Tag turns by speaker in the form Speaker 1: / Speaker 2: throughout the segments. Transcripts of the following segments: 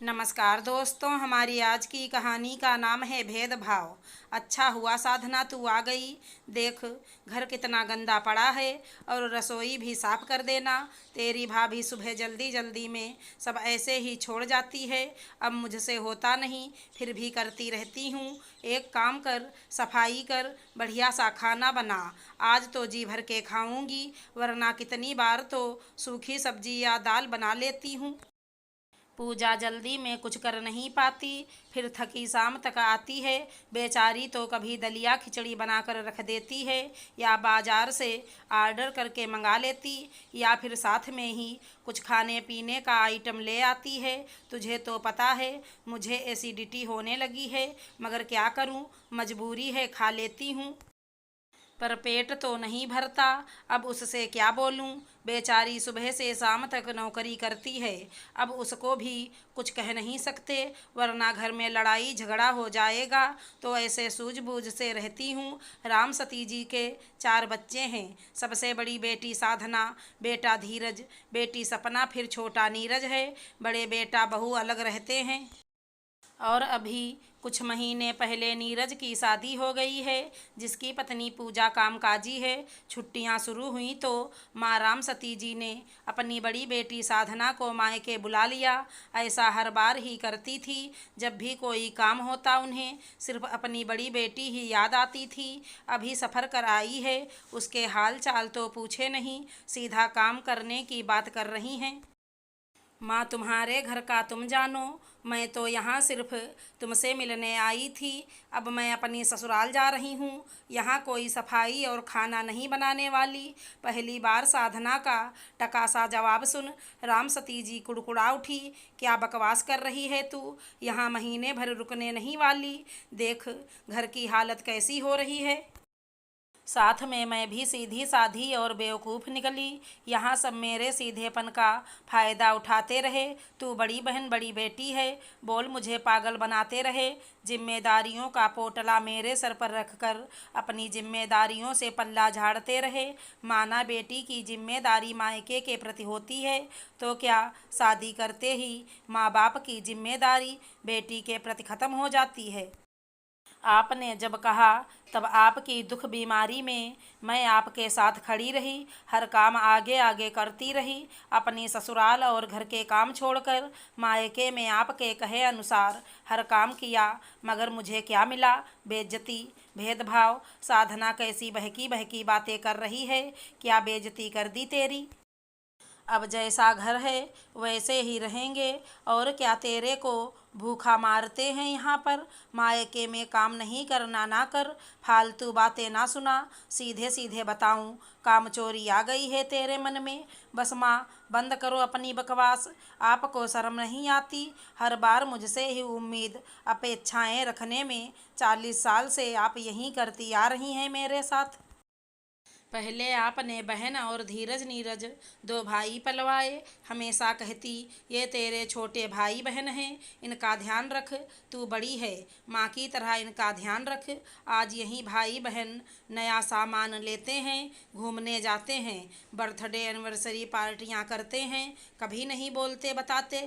Speaker 1: नमस्कार दोस्तों, हमारी आज की कहानी का नाम है भेदभाव। अच्छा हुआ साधना तू आ गई। देख, घर कितना गंदा पड़ा है और रसोई भी साफ कर देना। तेरी भाभी सुबह जल्दी जल्दी में सब ऐसे ही छोड़ जाती है। अब मुझसे होता नहीं, फिर भी करती रहती हूँ। एक काम कर, सफाई कर, बढ़िया सा खाना बना। आज तो जी भर के खाऊंगी, वरना कितनी बार तो सूखी सब्जी या दाल बना लेती हूँ। पूजा जल्दी में कुछ कर नहीं पाती, फिर थकी शाम तक आती है। बेचारी तो कभी दलिया खिचड़ी बनाकर रख देती है, या बाजार से ऑर्डर करके मंगा लेती, या फिर साथ में ही कुछ खाने पीने का आइटम ले आती है। तुझे तो पता है मुझे एसिडिटी होने लगी है, मगर क्या करूं, मजबूरी है, खा लेती हूं। पर पेट तो नहीं भरता, अब उससे क्या बोलूं। बेचारी सुबह से शाम तक नौकरी करती है, अब उसको भी कुछ कह नहीं सकते, वरना घर में लड़ाई झगड़ा हो जाएगा। तो ऐसे सूझबूझ से रहती हूँ। राम सती जी के 4 बच्चे हैं। सबसे बड़ी बेटी साधना, बेटा धीरज, बेटी सपना, फिर छोटा नीरज है। बड़े बेटा बहू अलग रहते हैं। और अभी कुछ महीने पहले नीरज की शादी हो गई है, जिसकी पत्नी पूजा कामकाजी है। छुट्टियां शुरू हुई तो माँ राम सती जी ने अपनी बड़ी बेटी साधना को मायके बुला लिया। ऐसा हर बार ही करती थी। जब भी कोई काम होता उन्हें सिर्फ अपनी बड़ी बेटी ही याद आती थी। अभी सफ़र कर आई है, उसके हाल चाल तो पूछे नहीं, सीधा काम करने की बात कर रही हैं। माँ, तुम्हारे घर का तुम जानो, मैं तो यहाँ सिर्फ तुमसे मिलने आई थी। अब मैं अपनी ससुराल जा रही हूँ, यहाँ कोई सफाई और खाना नहीं बनाने वाली। पहली बार साधना का टकासा जवाब सुन राम सती जी कुड़कुड़ा उठी। क्या बकवास कर रही है तू, यहाँ महीने भर रुकने नहीं वाली। देख घर की हालत कैसी हो रही है। साथ में मैं भी सीधी साधी और बेवकूफ़ निकली। यहाँ सब मेरे सीधेपन का फ़ायदा उठाते रहे। तू बड़ी बहन बड़ी बेटी है, बोल मुझे पागल बनाते रहे। जिम्मेदारियों का पोटला मेरे सर पर रखकर अपनी जिम्मेदारियों से पल्ला झाड़ते रहे। माना बेटी की जिम्मेदारी मायके के प्रति होती है, तो क्या शादी करते ही माँ बाप की जिम्मेदारी बेटी के प्रति ख़त्म हो जाती है। आपने जब कहा तब आपकी दुख बीमारी में मैं आपके साथ खड़ी रही, हर काम आगे आगे करती रही। अपनी ससुराल और घर के काम छोड़कर मायके में आपके कहे अनुसार हर काम किया, मगर मुझे क्या मिला? बेइज्जती, भेदभाव। साधना कैसी बहकी बहकी बातें कर रही है, क्या बेइज्जती कर दी तेरी? अब जैसा घर है वैसे ही रहेंगे, और क्या तेरे को भूखा मारते हैं यहाँ पर। मायके में काम नहीं करना ना कर, फालतू बातें ना सुना। सीधे सीधे बताऊँ, काम चोरी आ गई है तेरे मन में। बस माँ, बंद करो अपनी बकवास। आपको शर्म नहीं आती? हर बार मुझसे ही उम्मीद अपेक्षाएं रखने में 40 साल से आप यही करती आ रही हैं मेरे साथ। पहले आपने बहन और धीरज नीरज 2 भाई पलवाए। हमेशा कहती ये तेरे छोटे भाई बहन हैं, इनका ध्यान रख। तू बड़ी है, माँ की तरह इनका ध्यान रख। आज यही भाई बहन नया सामान लेते हैं, घूमने जाते हैं, बर्थडे एनिवर्सरी पार्टियाँ करते हैं, कभी नहीं बोलते बताते।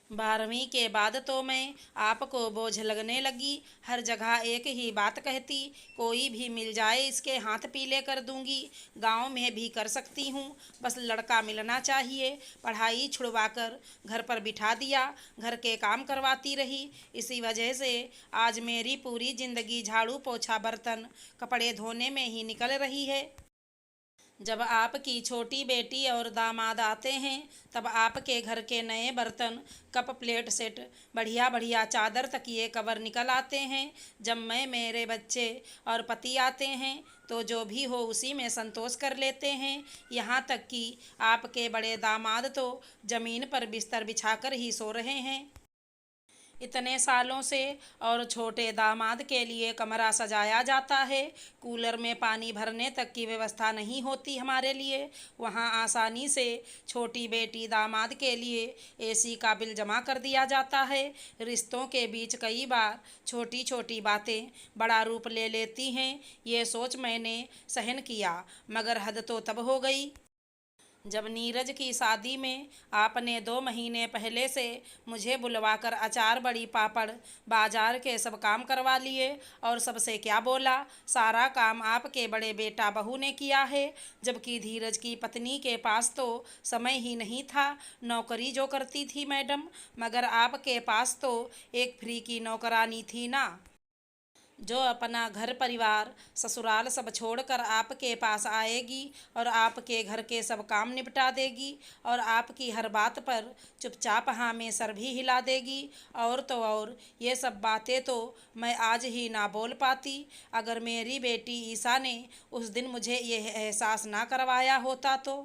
Speaker 1: 12वीं के बाद तो मैं आपको बोझ लगने लगी। हर जगह एक ही बात कहती, कोई भी मिल जाए इसके हाथ पीले कर दूंगी। गांव में भी कर सकती हूँ, बस लड़का मिलना चाहिए। पढ़ाई छुड़वा कर घर पर बिठा दिया, घर के काम करवाती रही। इसी वजह से आज मेरी पूरी ज़िंदगी झाड़ू पोछा बर्तन कपड़े धोने में ही निकल रही है। जब आपकी छोटी बेटी और दामाद आते हैं, तब आपके घर के नए बर्तन, कप प्लेट सेट, बढ़िया बढ़िया चादर तकिए कवर निकल आते हैं। जब मैं, मेरे बच्चे और पति आते हैं, तो जो भी हो उसी में संतोष कर लेते हैं। यहाँ तक कि आपके बड़े दामाद तो ज़मीन पर बिस्तर बिछाकर ही सो रहे हैं। इतने सालों से। और छोटे दामाद के लिए कमरा सजाया जाता है, कूलर में पानी भरने तक की व्यवस्था नहीं होती हमारे लिए। वहाँ आसानी से छोटी बेटी दामाद के लिए एसी का बिल जमा कर दिया जाता है। रिश्तों के बीच कई बार छोटी छोटी बातें बड़ा रूप ले लेती हैं, ये सोच मैंने सहन किया, मगर हद तो तब हो गई जब नीरज की शादी में आपने 2 महीने पहले से मुझे बुलवाकर अचार बड़ी पापड़ बाजार के सब काम करवा लिए और सबसे क्या बोला, सारा काम आपके बड़े बेटा बहू ने किया है। जबकि धीरज की पत्नी के पास तो समय ही नहीं था, नौकरी जो करती थी मैडम, मगर आपके पास तो एक फ्री की नौकरानी थी ना, जो अपना घर परिवार ससुराल सब छोड़कर आपके पास आएगी और आपके घर के सब काम निपटा देगी और आपकी हर बात पर चुपचाप हाँ में सर भी हिला देगी। और तो और ये सब बातें तो मैं आज ही ना बोल पाती अगर मेरी बेटी ईसा ने उस दिन मुझे यह एहसास ना करवाया होता तो।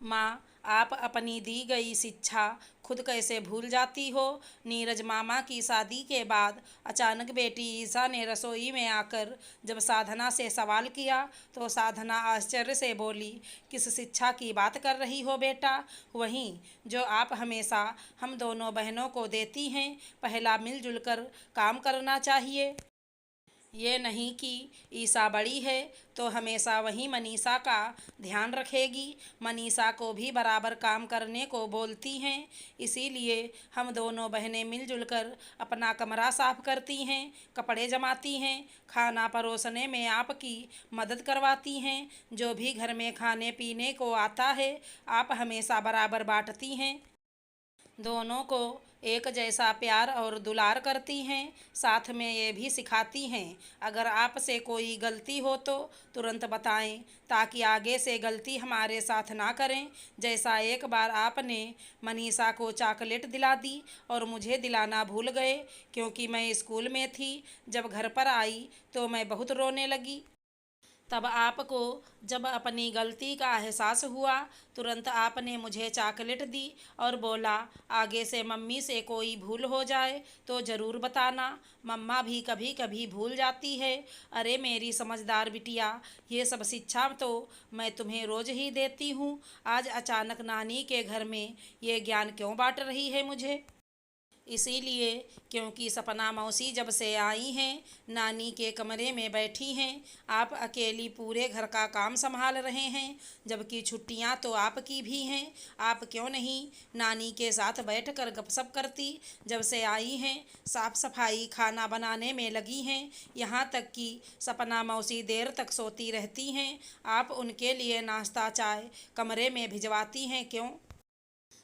Speaker 1: माँ, आप अपनी दी गई शिक्षा खुद कैसे भूल जाती हो। नीरज मामा की शादी के बाद अचानक बेटी ईसा ने रसोई में आकर जब साधना से सवाल किया तो साधना आश्चर्य से बोली, किस शिक्षा की बात कर रही हो बेटा? वहीं जो आप हमेशा हम दोनों बहनों को देती हैं, पहला मिलजुल कर काम करना चाहिए। ये नहीं कि ईसा बड़ी है तो हमेशा वही मनीषा का ध्यान रखेगी, मनीषा को भी बराबर काम करने को बोलती हैं। इसीलिए हम दोनों बहनें मिलजुल कर अपना कमरा साफ करती हैं, कपड़े जमाती हैं, खाना परोसने में आपकी मदद करवाती हैं। जो भी घर में खाने पीने को आता है आप हमेशा बराबर बांटती हैं, दोनों को एक जैसा प्यार और दुलार करती हैं। साथ में ये भी सिखाती हैं, अगर आपसे कोई गलती हो तो तुरंत बताएं ताकि आगे से गलती हमारे साथ ना करें। जैसा एक बार आपने मनीषा को चॉकलेट दिला दी और मुझे दिलाना भूल गए क्योंकि मैं स्कूल में थी। जब घर पर आई तो मैं बहुत रोने लगी। तब आपको जब अपनी गलती का एहसास हुआ तुरंत आपने मुझे चॉकलेट दी और बोला, आगे से मम्मी से कोई भूल हो जाए तो ज़रूर बताना, मम्मा भी कभी कभी भूल जाती है। अरे मेरी समझदार बिटिया, ये सब शिक्षा तो मैं तुम्हें रोज़ ही देती हूँ, आज अचानक नानी के घर में ये ज्ञान क्यों बांट रही है मुझे? इसीलिए क्योंकि सपना मौसी जब से आई हैं नानी के कमरे में बैठी हैं, आप अकेली पूरे घर का काम संभाल रहे हैं, जबकि छुट्टियां तो आपकी भी हैं। आप क्यों नहीं नानी के साथ बैठकर गपशप करती? जब से आई हैं साफ सफाई खाना बनाने में लगी हैं, यहाँ तक कि सपना मौसी देर तक सोती रहती हैं, आप उनके लिए नाश्ता चाय कमरे में भिजवाती हैं क्यों?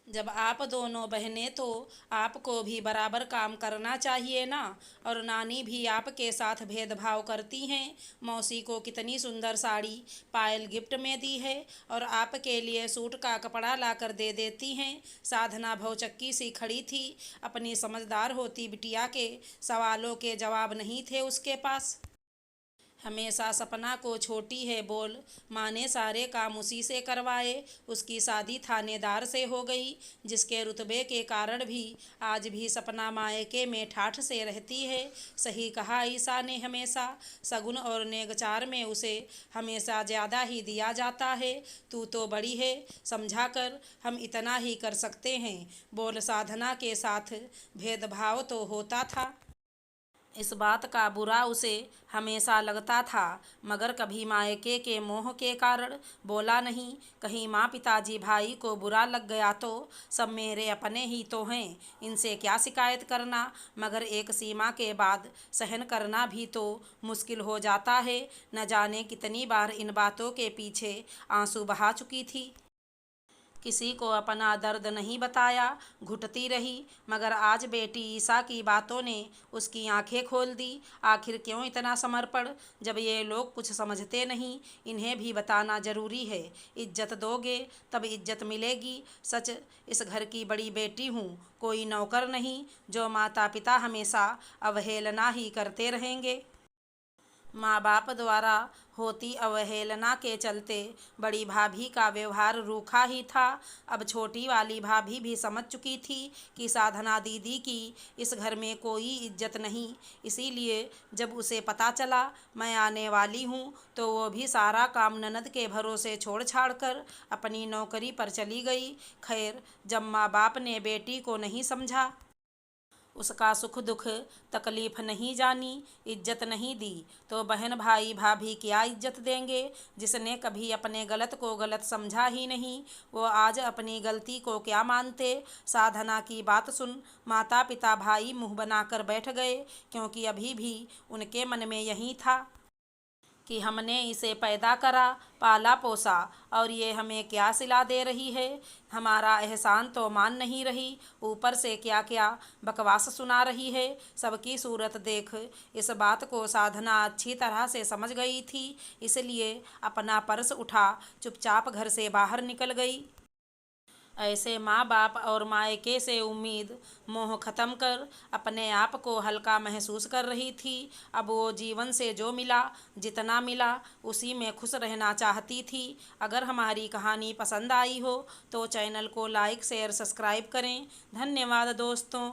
Speaker 1: जब आप दोनों बहनें तो आपको भी बराबर काम करना चाहिए ना। और नानी भी आपके साथ भेदभाव करती हैं। मौसी को कितनी सुंदर साड़ी पायल गिफ्ट में दी है और आपके लिए सूट का कपड़ा ला कर दे देती हैं। साधना भौचक्की सी खड़ी थी, अपनी समझदार होती बिटिया के सवालों के जवाब नहीं थे उसके पास। हमेशा सपना को छोटी है बोल, माँ ने सारे काम उसी से करवाए। उसकी शादी थानेदार से हो गई, जिसके रुतबे के कारण भी आज भी सपना मायके में ठाठ से रहती है। सही कहा ईसा ने, हमेशा सगुन और नेगचार में उसे हमेशा ज़्यादा ही दिया जाता है। तू तो बड़ी है, समझा कर हम इतना ही कर सकते हैं बोल। साधना के साथ भेदभाव तो होता था, इस बात का बुरा उसे हमेशा लगता था, मगर कभी मायके के मोह के कारण बोला नहीं। कहीं माँ पिताजी भाई को बुरा लग गया तो सब मेरे अपने ही तो हैं, इनसे क्या शिकायत करना। मगर एक सीमा के बाद सहन करना भी तो मुश्किल हो जाता है। न जाने कितनी बार इन बातों के पीछे आंसू बहा चुकी थी, किसी को अपना दर्द नहीं बताया, घुटती रही। मगर आज बेटी ईसा की बातों ने उसकी आंखें खोल दी। आखिर क्यों इतना समर्पण? जब ये लोग कुछ समझते नहीं, इन्हें भी बताना ज़रूरी है। इज्जत दोगे तब इज्जत मिलेगी। सच इस घर की बड़ी बेटी हूँ, कोई नौकर नहीं जो माता पिता हमेशा अवहेलना ही करते रहेंगे। माँ बाप द्वारा होती अवहेलना के चलते बड़ी भाभी का व्यवहार रूखा ही था। अब छोटी वाली भाभी भी समझ चुकी थी कि साधना दीदी की इस घर में कोई इज्जत नहीं। इसीलिए जब उसे पता चला मैं आने वाली हूँ तो वो भी सारा काम ननद के भरोसे छोड़ छाड़ कर अपनी नौकरी पर चली गई। खैर, जब माँ बाप ने बेटी को नहीं समझा उसका सुख दुख तकलीफ नहीं जानी, इज्जत नहीं दी, तो बहन भाई भाभी क्या इज्जत देंगे। जिसने कभी अपने गलत को गलत समझा ही नहीं, वो आज अपनी गलती को क्या मानते। साधना की बात सुन माता पिता भाई मुंह बनाकर बैठ गए, क्योंकि अभी भी उनके मन में यही था कि हमने इसे पैदा करा, पाला पोसा, और ये हमें क्या सिला दे रही है। हमारा एहसान तो मान नहीं रही, ऊपर से क्या क्या बकवास सुना रही है। सबकी सूरत देख इस बात को साधना अच्छी तरह से समझ गई थी, इसलिए अपना पर्स उठा चुपचाप घर से बाहर निकल गई। ऐसे माँ बाप और मायके से उम्मीद मोह ख़त्म कर अपने आप को हल्का महसूस कर रही थी। अब वो जीवन से जो मिला, जितना मिला, उसी में खुश रहना चाहती थी। अगर हमारी कहानी पसंद आई हो तो चैनल को लाइक शेयर सब्सक्राइब करें। धन्यवाद दोस्तों।